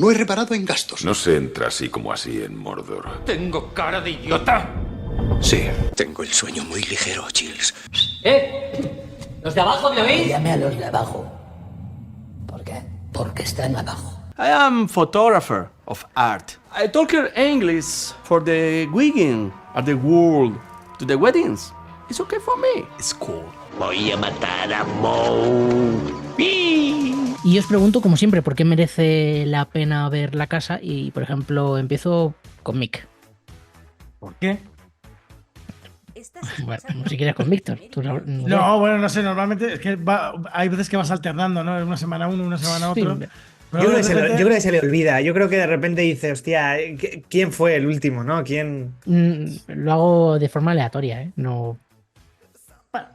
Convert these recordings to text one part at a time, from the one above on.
No he reparado en gastos. No se entra así como así en Mordor. ¿Tengo cara de idiota? Sí, tengo el sueño muy ligero, Chills. ¿Los de abajo me oís? Llame a los de abajo. ¿Por qué? Porque están abajo. I am photographer of art. I talk English for the wedding at the world to the weddings. It's okay for me. It's cool. Voy a matar a Moe. Y os pregunto, como siempre, ¿por qué merece la pena ver La Casa? Y, por ejemplo, empiezo con Mick. ¿Por qué? Bueno, si quieres con Víctor. No, bueno, no sé, normalmente es que hay veces que vas alternando, ¿no? Una semana uno, una semana otro. Sí. Yo creo que se le olvida. Yo creo que de repente dice, hostia, ¿quién fue el último, no? ¿Quién? Lo hago de forma aleatoria, ¿eh? No. Bueno,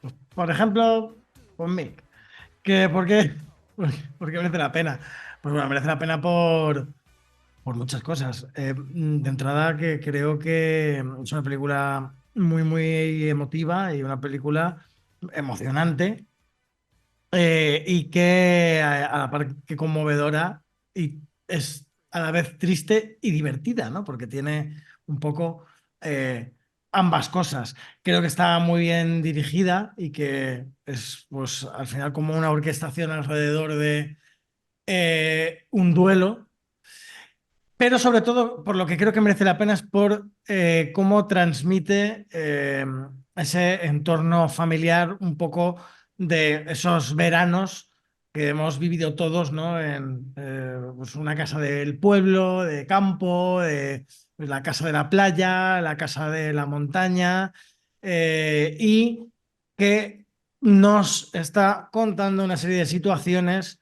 pues, por ejemplo, con Mick. ¿Por qué? ¿Por qué merece la pena? Pues bueno, merece la pena por muchas cosas. De entrada, que creo que es una película muy, muy emotiva y una película emocionante. Y que a la par que conmovedora y es a la vez triste y divertida, ¿no? Porque tiene un poco ambas cosas. Creo que está muy bien dirigida y que es, pues, al final como una orquestación alrededor de un duelo. Pero sobre todo, por lo que creo que merece la pena es por cómo transmite ese entorno familiar un poco de esos veranos que hemos vivido todos, ¿no? En pues una casa del pueblo, de campo, pues la casa de la playa, la casa de la montaña, y que nos está contando una serie de situaciones,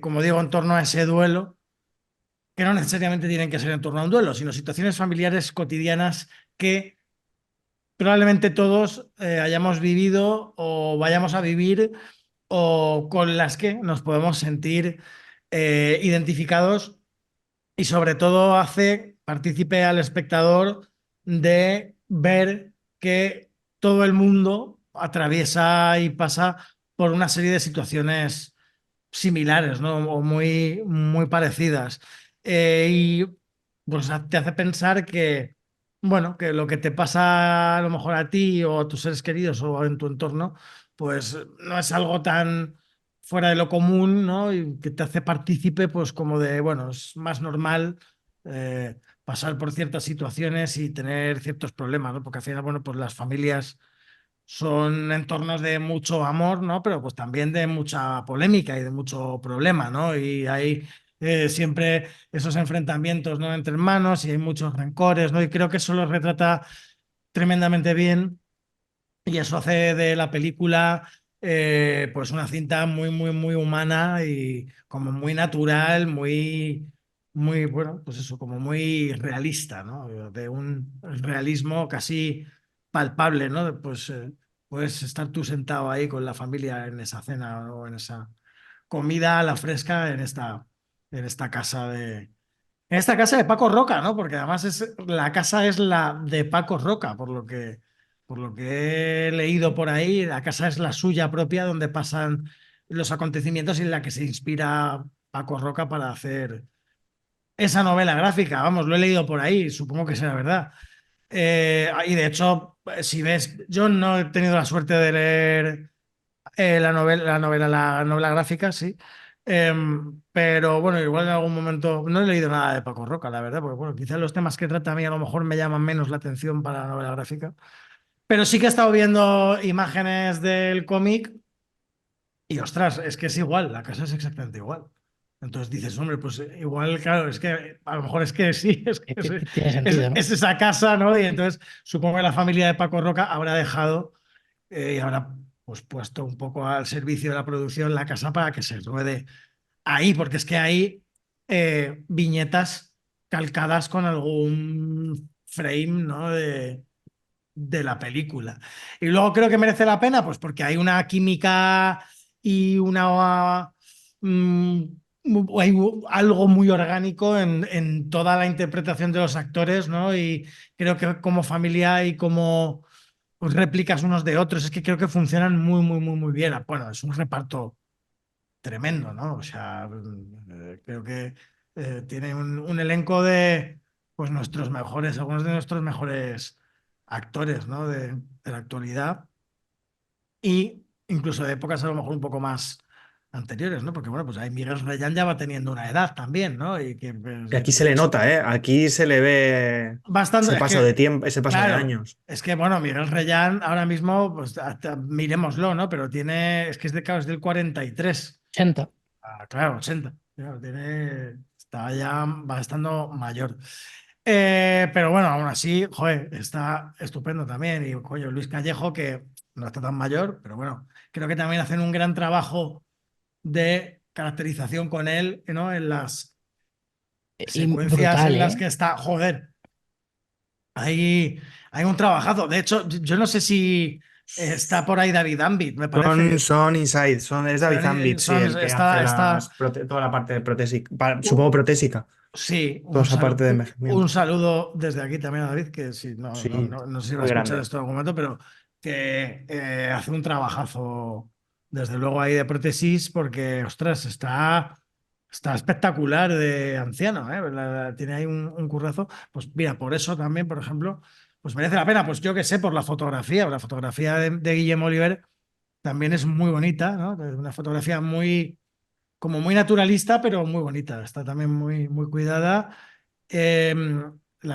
como digo, en torno a ese duelo que no necesariamente tienen que ser en torno a un duelo, sino situaciones familiares cotidianas que probablemente todos hayamos vivido o vayamos a vivir o con las que nos podemos sentir identificados y sobre todo hace partícipe al espectador de ver que todo el mundo atraviesa y pasa por una serie de situaciones similares, ¿no? O muy, muy parecidas. Y pues te hace pensar que, bueno, que lo que te pasa a lo mejor a ti o a tus seres queridos o en tu entorno, pues no es algo tan fuera de lo común, ¿no? Y que te hace partícipe, pues como de, bueno, es más normal pasar por ciertas situaciones y tener ciertos problemas, ¿no? Porque al final, bueno, pues las familias son entornos de mucho amor, ¿no? Pero pues también de mucha polémica y de mucho problema, ¿no? Y hay siempre esos enfrentamientos, ¿no? Entre hermanos y hay muchos rencores, ¿no? Y creo que eso lo retrata tremendamente bien y eso hace de la película pues una cinta muy, muy, muy humana y como muy natural, muy, muy, bueno, pues eso, como muy realista, ¿no? De un realismo casi palpable, ¿no? Pues puedes estar tú sentado ahí con la familia en esa cena o en esa comida a la fresca en esta casa en esta casa de Paco Roca, ¿no? Porque además la casa es la de Paco Roca, por lo que he leído por ahí, la casa es la suya propia donde pasan los acontecimientos y en la que se inspira Paco Roca para hacer esa novela gráfica. Vamos, lo he leído por ahí, supongo que será verdad. Y de hecho, si ves, yo no he tenido la suerte de leer la novela gráfica, sí. Pero bueno, igual en algún momento no he leído nada de Paco Roca, la verdad, porque bueno, quizás los temas que trata a mí a lo mejor me llaman menos la atención para la novela gráfica. Pero sí que he estado viendo imágenes del cómic y ostras, es que es igual, la casa es exactamente igual. Entonces dices, hombre, pues igual, claro, es que a lo mejor es que sí, es que Tiene sentido, ¿no? es esa casa, ¿no? Y entonces supongo que la familia de Paco Roca habrá dejado y habrá pues puesto un poco al servicio de la producción la casa para que se ruede ahí, porque es que hay viñetas calcadas con algún frame, ¿no? De la película. Y luego creo que merece la pena, pues porque hay una química y mm, hay algo muy orgánico en toda la interpretación de los actores, ¿no? Y creo que como familia y como pues, réplicas unos de otros, es que creo que funcionan muy, muy, muy, muy bien. Bueno, es un reparto tremendo, ¿no? O sea, creo que tiene un elenco de pues nuestros mejores, algunos de nuestros mejores actores, ¿no? De la actualidad y incluso de épocas a lo mejor un poco más anteriores, ¿no? Porque bueno, pues ahí Miguel Reyán ya va teniendo una edad también, ¿no? Y que pues, Y aquí se le nota, ¿eh? Aquí se le ve bastante, ese es paso que, de tiempo, ese paso de claro, años. es que bueno, Miguel Reyán ahora mismo, pues miremoslo, ¿no? Pero es que claro, es del 43. 80. Ah, claro, 80. Claro, va estando mayor. Pero bueno, aún así, joder, está estupendo también. Y coño, Luis Callejo, que no está tan mayor, pero bueno, creo que también hacen un gran trabajo de caracterización con él, ¿no? En las Y secuencias brutal, en las ¿eh? que está, joder, hay un trabajazo. De hecho, yo no sé si está por ahí David Ambit, me parece que Son Inside, es David Zambit, sí, el que hace está, toda la parte de protésica, supongo protésica, sí, toda esa parte de envejecimiento. un saludo desde aquí también a David, que sí, Sí, no sé si va a muy escuchar grande. esto en algún momento, pero que hace un trabajazo, desde luego, ahí de prótesis, porque, ostras, está espectacular de anciano, ¿eh? Tiene ahí un currazo. Pues mira, por eso también, por ejemplo, pues merece la pena, pues yo que sé, por la fotografía de Guillem Oliver también es muy bonita, ¿no? Una fotografía como muy naturalista, pero muy bonita. Está también muy cuidada. Eh,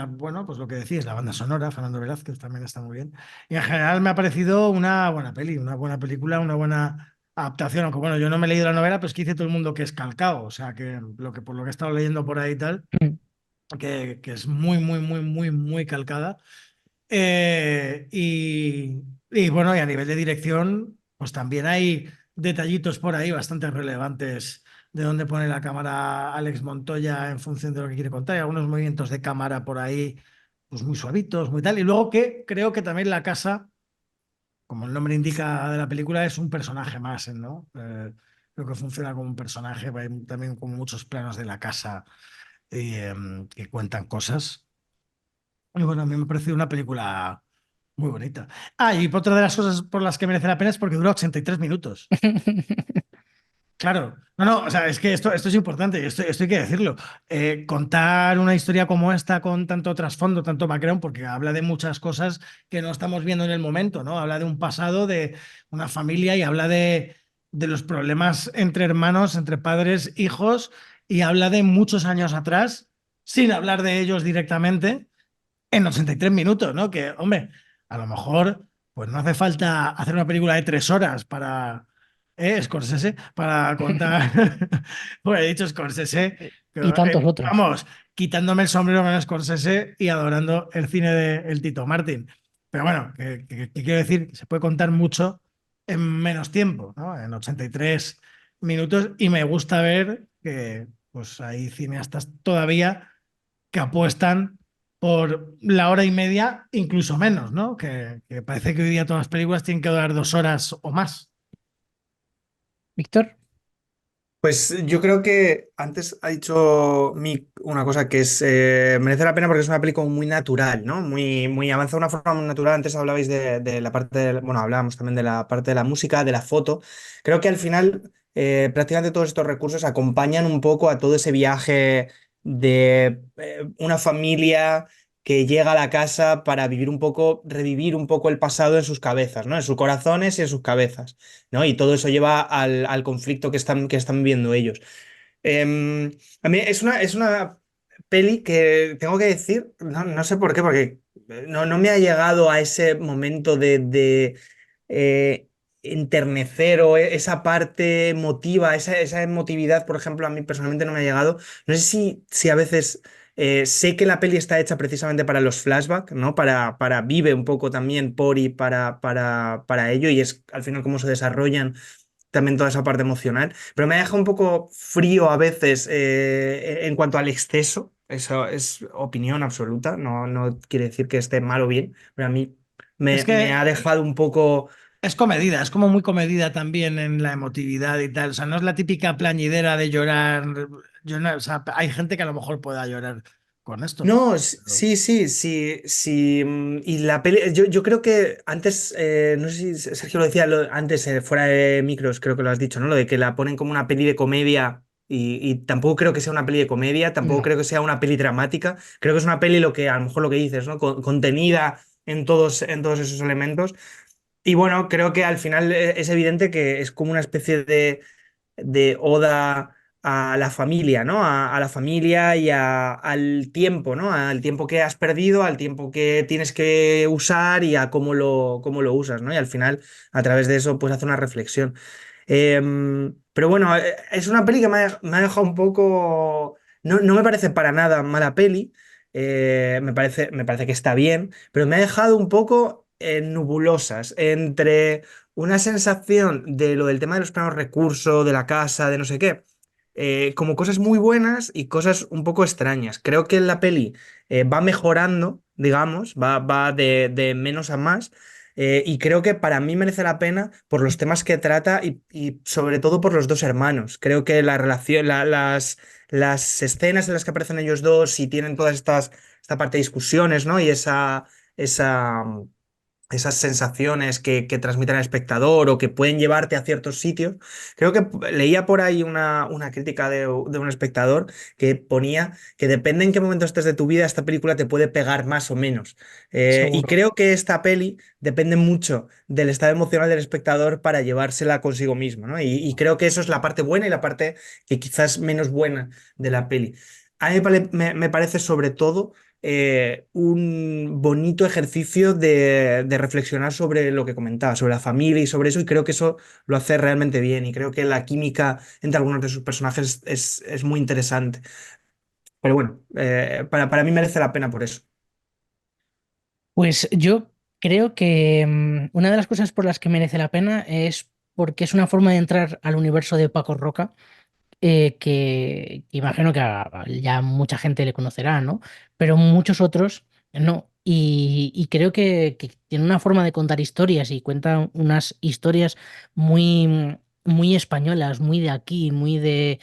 bueno, pues lo que decís, la banda sonora, Fernando Velázquez también está muy bien. Y en general me ha parecido una buena peli, una buena película, una buena adaptación. Aunque bueno, yo no me he leído la novela, pues que dice todo el mundo que es calcado. O sea, que por lo que he estado leyendo por ahí y tal, Mm. que es muy calcada. Y bueno, y a nivel de dirección, pues también hay detallitos por ahí bastante relevantes de dónde pone la cámara Alex Montoya en función de lo que quiere contar. Hay algunos movimientos de cámara por ahí, pues muy suavitos, muy tal. Y luego que creo que también la casa, como el nombre indica de la película, es un personaje más, ¿no? Creo que funciona como un personaje, hay también como muchos planos de la casa que cuentan cosas. Y bueno, a mí me ha parecido una película muy bonita. Ah, y otra de las cosas por las que merece la pena es porque dura 83 minutos. Claro, no, o sea, es que esto es importante, esto hay que decirlo. Contar una historia como esta con tanto trasfondo, tanto background, porque habla de muchas cosas que no estamos viendo en el momento, ¿no? Habla de un pasado, de una familia y habla de los problemas entre hermanos, entre padres, hijos, y habla de muchos años atrás, sin hablar de ellos directamente en 83 minutos, ¿no? Que, hombre, a lo mejor pues no hace falta hacer una película de 3 horas para, Scorsese, para contar, pues he dicho Scorsese, Y tantos otros. vamos, quitándome el sombrero con Scorsese y adorando el cine de el Tito Martin. Pero bueno, que quiero decir, se puede contar mucho en menos tiempo, ¿no? En 83 minutos y me gusta ver que pues hay cineastas todavía que apuestan por la hora y media, incluso menos, ¿no? Que parece que hoy día todas las películas tienen que durar 2 horas o más. Víctor, Pues yo creo que antes ha dicho Mick una cosa que es merece la pena porque es una película muy natural, ¿no? Muy avanza de una forma muy natural. Antes hablabais de la parte bueno, hablábamos también de la parte de la música, de la foto. Creo que al final prácticamente todos estos recursos acompañan un poco a todo ese viaje de una familia que llega a la casa para vivir un poco, revivir un poco el pasado en sus cabezas, ¿no? En sus corazones y en sus cabezas. ¿No? Y todo eso lleva al conflicto que están viviendo ellos. A mí es una peli que tengo que decir, no sé por qué, porque no me ha llegado a ese momento de enternecer o esa parte emotiva, esa emotividad, por ejemplo, a mí personalmente no me ha llegado. No sé si a veces sé que la peli está hecha precisamente para los flashbacks, ¿no? Vive un poco también por y para ello, y es al final cómo se desarrollan también toda esa parte emocional, pero me deja un poco frío a veces en cuanto al exceso. Eso es opinión absoluta, no quiere decir que esté mal o bien, pero a mí Es me ha que dejado un poco. es comedida, es como muy comedida también en la emotividad y tal. O sea, no es la típica plañidera de llorar. O sea, hay gente que a lo mejor pueda llorar con esto. No, Pero- sí, sí, sí, sí. Y la peli, yo creo que antes, no sé si Sergio lo decía antes, fuera de micros, creo que lo has dicho, ¿no? Lo de que la ponen como una peli de comedia y tampoco creo que sea una peli de comedia, tampoco No. creo que sea una peli dramática. Creo que es una peli, lo que a lo mejor lo que dices, ¿no? Contenida en todos esos elementos. Y bueno, creo que al final es evidente que es como una especie de oda a la familia, ¿no? A la familia y al tiempo, ¿no? Al tiempo que has perdido, al tiempo que tienes que usar y a cómo lo usas, ¿no? Y al final, a través de eso, pues hace una reflexión. Pero bueno, es una peli que me ha dejado un poco. No, no me parece para nada mala peli. Me parece que está bien, pero me ha dejado un poco nubulosas entre una sensación de lo del tema de los planos recursos, de la casa, de no sé qué, como cosas muy buenas y cosas un poco extrañas. Creo que la peli va mejorando, digamos, va de menos a más. Y creo que para mí merece la pena por los temas que trata y sobre todo por los dos hermanos. Creo que la relación, las escenas en las que aparecen ellos dos y tienen todas esta parte de discusiones, ¿no? Y esa, esas sensaciones que transmiten al espectador o que pueden llevarte a ciertos sitios. Creo que leía por ahí una crítica de un espectador que ponía que depende en qué momento estés de tu vida, esta película te puede pegar más o menos. Y Seguro. creo que esta peli depende mucho del estado emocional del espectador para llevársela consigo mismo, ¿no? Y creo que eso es la parte buena y la parte que quizás menos buena de la peli. A mí me parece sobre todo un bonito ejercicio de reflexionar sobre lo que comentaba, sobre la familia y sobre eso, y creo que eso lo hace realmente bien, y creo que la química entre algunos de sus personajes es muy interesante. Pero bueno, para mí merece la pena por eso. Pues yo creo que una de las cosas por las que merece la pena es porque es una forma de entrar al universo de Paco Roca, que imagino que ya mucha gente le conocerá, ¿no? Pero muchos otros no. Y creo que tiene una forma de contar historias y cuenta unas historias muy, muy españolas, muy de aquí, muy de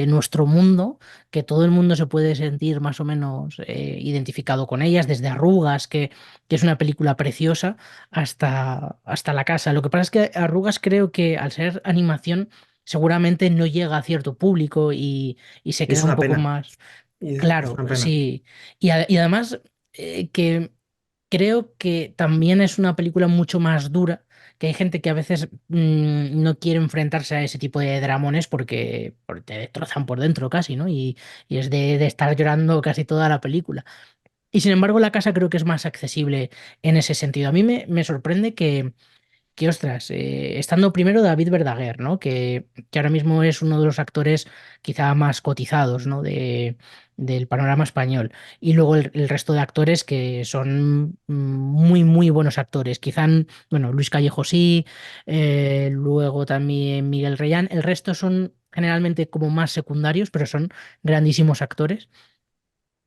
nuestro mundo, que todo el mundo se puede sentir más o menos identificado con ellas, desde Arrugas, que es una película preciosa, hasta La Casa. Lo que pasa es que Arrugas creo que al ser animación seguramente no llega a cierto público y se Y es queda un una poco pena. más Y es claro, una pena. sí. Y además que creo que también es una película mucho más dura, que hay gente que a veces no quiere enfrentarse a ese tipo de dramones porque te destrozan por dentro casi, ¿no? Y es de estar llorando casi toda la película. Y sin embargo, La Casa creo que es más accesible en ese sentido. A mí me sorprende que ostras, estando primero David Verdaguer, ¿no? Que ahora mismo es uno de los actores quizá más cotizados, ¿no? Del panorama español. Y luego el resto de actores que son muy, muy buenos actores. Quizá, bueno, Luis Callejo sí, luego también Miguel Reyán. El resto son generalmente como más secundarios, pero son grandísimos actores.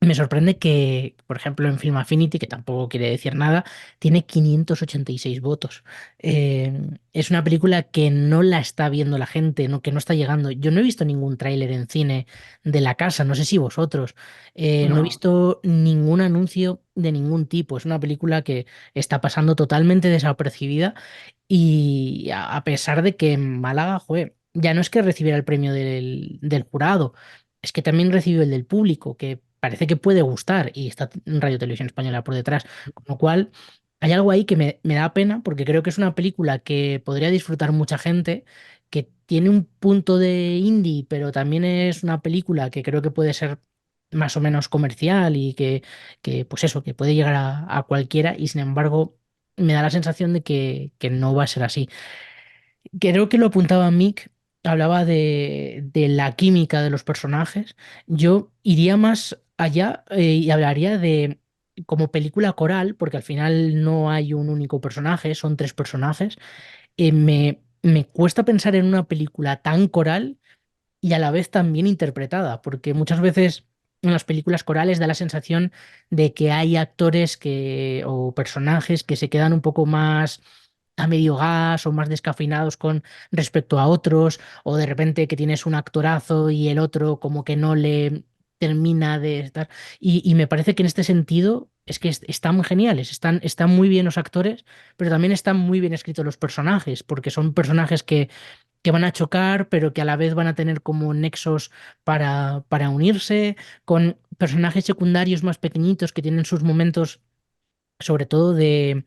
Me sorprende que, por ejemplo, en Film Affinity, que tampoco quiere decir nada, tiene 586 votos. Es una película que no la está viendo la gente, no, que no está llegando. Yo no he visto ningún tráiler en cine de La Casa, no sé si vosotros. No he No. visto ningún anuncio de ningún tipo. Es una película que está pasando totalmente desapercibida y a pesar de que en Málaga, joder, ya no es que recibiera el premio del jurado, es que también recibió el del público, que parece que puede gustar y está en Radio Televisión Española por detrás. Con lo cual, hay algo ahí que me da pena porque creo que es una película que podría disfrutar mucha gente, que tiene un punto de indie, pero también es una película que creo que puede ser más o menos comercial y que pues eso, que puede llegar a cualquiera y sin embargo me da la sensación de que no va a ser así. Creo que lo apuntaba Mick, hablaba de la química de los personajes. Yo iría más allá y hablaría de como película coral, porque al final no hay un único personaje, son tres personajes. Me cuesta pensar en una película tan coral y a la vez tan bien interpretada, porque muchas veces en las películas corales da la sensación de que hay actores o personajes que se quedan un poco más a medio gas o más descafeinados con respecto a otros, o de repente que tienes un actorazo y el otro como que no le termina de estar. Y me parece que en este sentido es que están geniales, están muy bien los actores, pero también están muy bien escritos los personajes, porque son personajes que van a chocar, pero que a la vez van a tener como nexos para unirse, con personajes secundarios más pequeñitos que tienen sus momentos, sobre todo de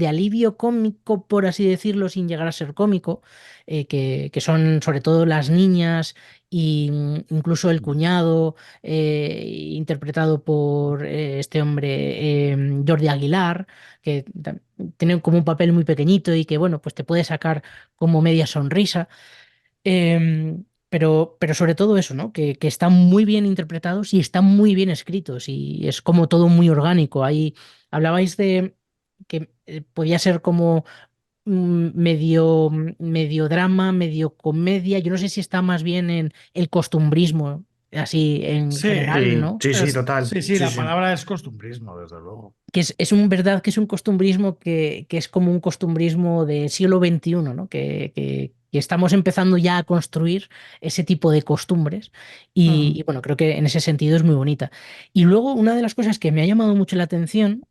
alivio cómico, por así decirlo, sin llegar a ser cómico, que son sobre todo las niñas e incluso el cuñado, interpretado por este hombre, Jordi Aguilar, que tiene como un papel muy pequeñito y que, bueno, pues te puede sacar como media sonrisa. Pero sobre todo eso, ¿no? Que están muy bien interpretados y están muy bien escritos y es como todo muy orgánico. Ahí hablabais de que podía ser como medio drama, medio comedia. Yo no sé si está más bien en el costumbrismo, así en Sí, general, Sí, ¿no? sí, sí, total. sí, Sí, la sí. palabra es costumbrismo, desde luego. Que es un verdad que es un costumbrismo que es como un costumbrismo del siglo XXI, ¿no? Que estamos empezando ya a construir ese tipo de costumbres y bueno, creo que en ese sentido es muy bonita. Y luego una de las cosas que me ha llamado mucho la atención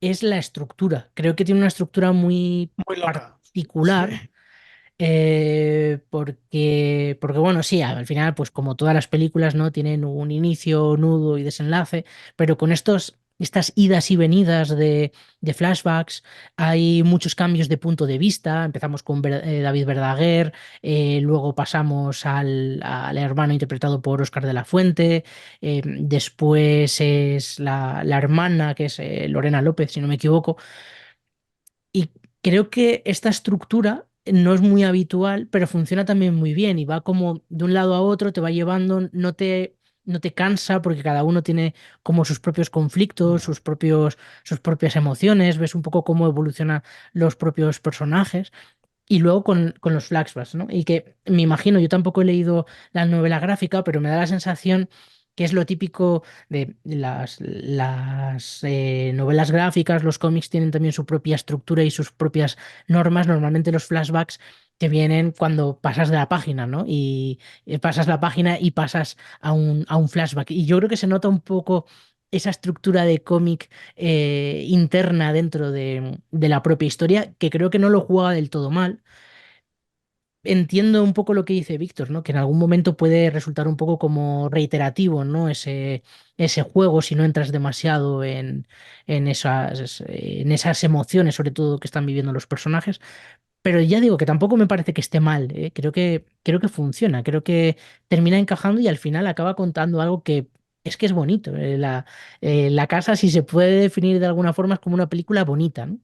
es la estructura. Creo que tiene una estructura muy Muy loca. Sí. particular. Porque, bueno, sí, al final, pues como todas las películas, ¿no? Tienen un inicio, nudo y desenlace, pero con estas idas y venidas de flashbacks, hay muchos cambios de punto de vista. Empezamos con David Verdaguer, luego pasamos al hermano interpretado por Óscar de la Fuente, después es la hermana, que es Lorena López, si no me equivoco. Y creo que esta estructura no es muy habitual, pero funciona también muy bien y va como de un lado a otro, te va llevando, no te cansa porque cada uno tiene como sus propios conflictos, sus propias emociones, ves un poco cómo evolucionan los propios personajes. Y luego con los flashbacks, ¿no? Y que me imagino, yo tampoco he leído la novela gráfica, pero me da la sensación que es lo típico de las novelas gráficas, los cómics tienen también su propia estructura y sus propias normas. Normalmente los flashbacks te vienen cuando pasas de la página, ¿no? Y pasas la página y pasas a un flashback. Y yo creo que se nota un poco esa estructura de cómic interna dentro de la propia historia, que creo que no lo juega del todo mal. Entiendo un poco lo que dice Víctor, ¿no? Que en algún momento puede resultar un poco como reiterativo, ¿no? Ese juego si no entras demasiado en esas emociones, sobre todo que están viviendo los personajes. Pero ya digo que tampoco me parece que esté mal, ¿eh? Creo que funciona, creo que termina encajando y al final acaba contando algo que es bonito. La casa, si se puede definir de alguna forma, es como una película bonita, ¿no?